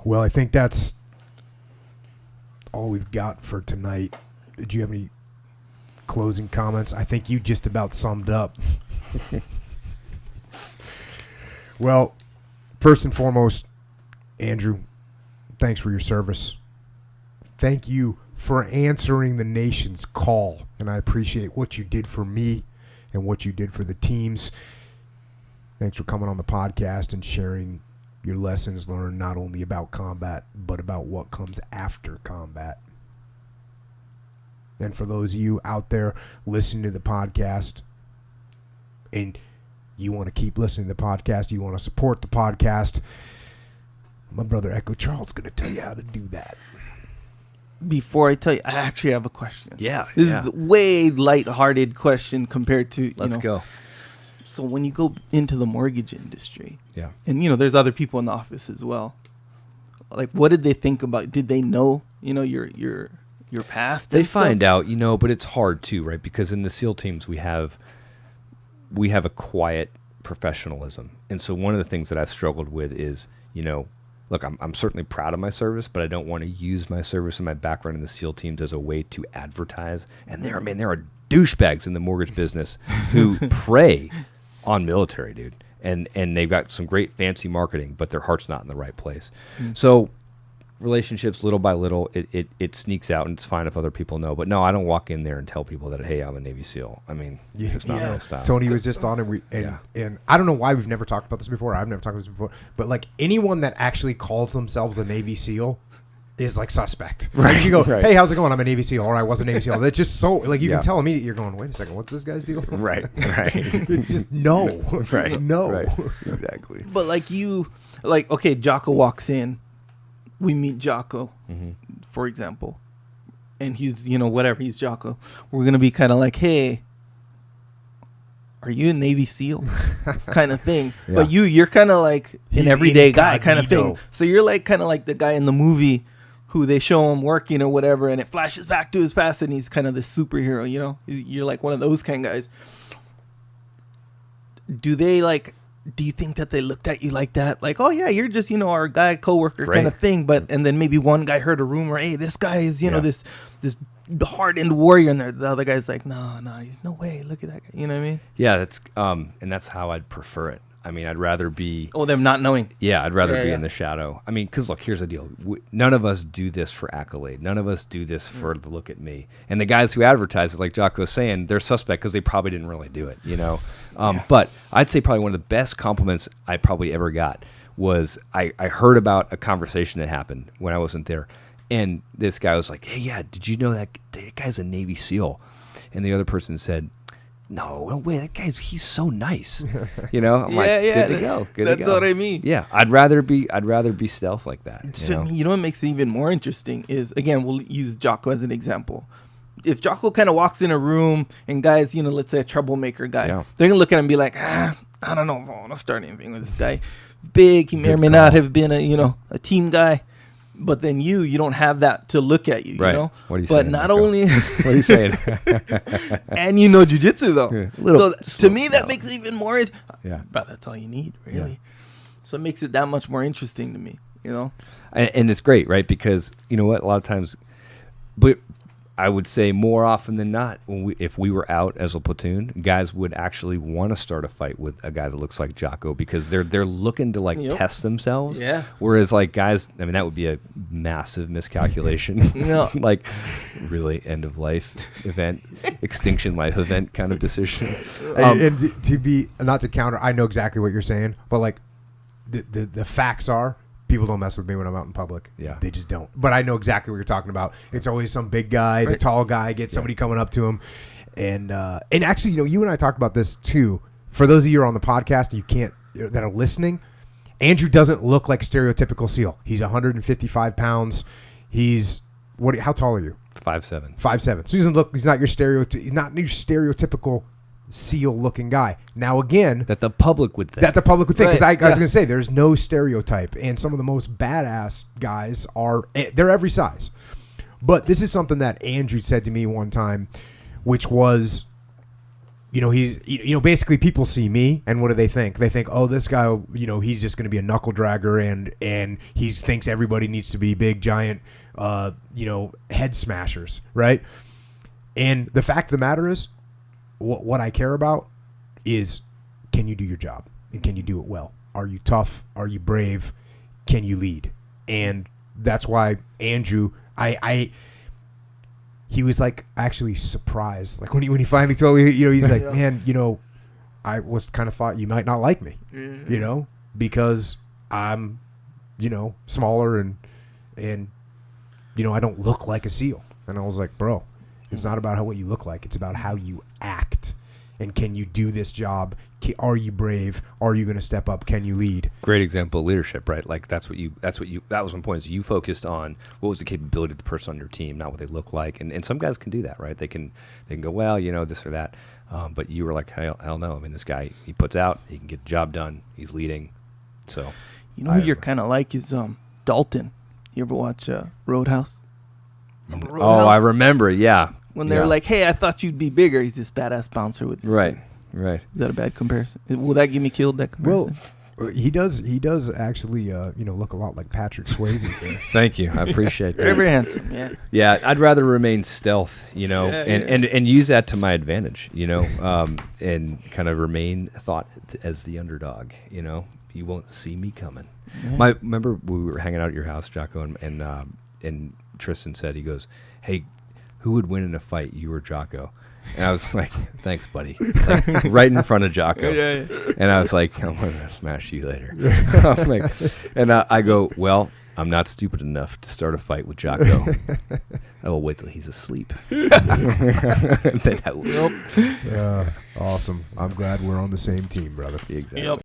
Well, I think that's all we've got for tonight. Did you have any closing comments? I think you just about summed up. Well, first and foremost, Andrew, thanks for your service. Thank you for answering the nation's call, and I appreciate what you did for me and what you did for the teams. Thanks for coming on the podcast and sharing your lessons learned not only about combat, but about what comes after combat. And for those of you out there listening to the podcast, and you want to keep listening to the podcast, you want to support the podcast, my brother Echo Charles is going to tell you how to do that. Before I tell you, I actually have a question. Yeah. This is a way lighthearted question compared to, Let's go. So when you go into the mortgage industry, Yeah. and, there's other people in the office as well, like, what did they think about, did they know, your past? They find out, but it's hard too, right? Because in the SEAL teams, we have a quiet professionalism. And so one of the things that I've struggled with is, look, I'm certainly proud of my service, but I don't want to use my service and my background in the SEAL teams as a way to advertise. And there are douchebags in the mortgage business who prey on military, dude. And they've got some great fancy marketing, but their heart's not in the right place. Mm-hmm. So relationships, little by little, it sneaks out, and it's fine if other people know. But no, I don't walk in there and tell people that, hey, I'm a Navy SEAL. I mean, it's not my style. Tony was just on, and I don't know why we've never talked about this before. I've never talked about this before. But, like, anyone that actually calls themselves a Navy SEAL is, like, suspect. Right. Like, you go, hey, how's it going? I'm a Navy SEAL, or I was a Navy SEAL. That's just so, like, you can tell immediately. You're going, wait a second, what's this guy's deal? Right. It's just no. Right. No. Right. Exactly. But, okay, Jocko walks in. We meet Jocko, for example, and he's, whatever, he's Jocko. We're going to be kind of like, hey, are you a Navy SEAL? kind of thing. Yeah. But you're kind of like an everyday guy kind of thing. So you're like kind of like the guy in the movie who they show him working or whatever, and it flashes back to his past, and he's kind of the superhero, You're like one of those kind of guys. Do you think that they looked at you like that? Like, oh, yeah, you're just, our guy, coworker kind of thing. And then maybe one guy heard a rumor, hey, this guy is, this hardened warrior. And the other guy's like, no, he's no way. Look at that guy. You know what I mean? Yeah, and that's how I'd prefer it. I mean, I'd rather be... Oh, them not knowing. Yeah, I'd rather be in the shadow. I mean, because, look, here's the deal. None of us do this for accolade. None of us do this for the look at me. And the guys who advertise it, like Jocko was saying, they're suspect because they probably didn't really do it, But I'd say probably one of the best compliments I probably ever got was I heard about a conversation that happened when I wasn't there. And this guy was like, hey, yeah, did you know that guy's a Navy SEAL? And the other person said, no way, he's so nice. I'm like, good to go. That's what I mean. Yeah, I'd rather be stealth like that. So, what makes it even more interesting is, again, we'll use Jocko as an example. If Jocko kind of walks in a room and guys, let's say a troublemaker guy, they're gonna look at him and be like, I don't know if I want to start anything with this guy. He's big. He may or may not have been a team guy. But then you don't have that to look at you, right. What are you but saying? Not only... What are you saying? And jiu-jitsu, though. To me, that makes it even more... Yeah. But that's all you need, really. Yeah. So it makes it that much more interesting to me, And it's great, right? Because, you know what? A lot of times... But I would say more often than not, if we were out as a platoon, guys would actually want to start a fight with a guy that looks like Jocko because they're looking to test themselves. Yeah. Whereas guys, I mean, that would be a massive miscalculation. Really end of life event, extinction life event kind of decision. And to be not to counter, I know exactly what you're saying, but the facts are. People don't mess with me when I'm out in public. Yeah. They just don't. But I know exactly what you're talking about. It's always some big guy, the tall guy, gets somebody coming up to him. And actually, you and I talked about this too. For those of you who are on the podcast that are listening, Andrew doesn't look like stereotypical SEAL. He's 155 pounds. He's how tall are you? 5'7". 5'7". So he's not your stereotypical SEAL-looking guy. Now, again... That the public would think. Because I was going to say, there's no stereotype. And some of the most badass guys they're every size. But this is something that Andrew said to me one time, which was, basically people see me and what do they think? They think, oh, this guy, he's just going to be a knuckle dragger and he thinks everybody needs to be big, giant, head smashers, right? And the fact of the matter is, what I care about is, can you do your job and can you do it well? Are you tough? Are you brave? Can you lead? And that's why Andrew, he was like actually surprised, like when he finally told me, he's like, man, I was kind of thought you might not like me, because I'm, smaller and I don't look like a SEAL. And I was like, bro, it's not about what you look like. It's about how you act. And can you do this job? Are you brave? Are you going to step up? Can you lead? Great example of leadership, right? Like that was my point, is you focused on what was the capability of the person on your team, not what they look like. And some guys can do that, right? They can go, well, this or that. But you were like, hell no. I mean, this guy, he puts out, he can get the job done. He's leading. So, who you're kind of like is Dalton. You ever watch Roadhouse? Remember Roadhouse? Oh, I remember. Yeah. When they were like, hey, I thought you'd be bigger. He's this badass bouncer with this. Right. Is that a bad comparison? Will that get me killed, that comparison? Well, he does actually, look a lot like Patrick Swayze. Thank you. I appreciate that. Very handsome, yes. Yeah, I'd rather remain stealth, and use that to my advantage, and kind of remain thought as the underdog, You won't see me coming. Yeah. Remember we were hanging out at your house, Jocko, and Tristan said, he goes, hey, who would win in a fight, you or Jocko? And I was like, thanks, buddy. Like, right in front of Jocko. Yeah. And I was like, I'm going to smash you later. I'm like, and I go, well, I'm not stupid enough to start a fight with Jocko. I will wait till he's asleep. Then I will. Awesome. I'm glad we're on the same team, brother. Exactly. Yep.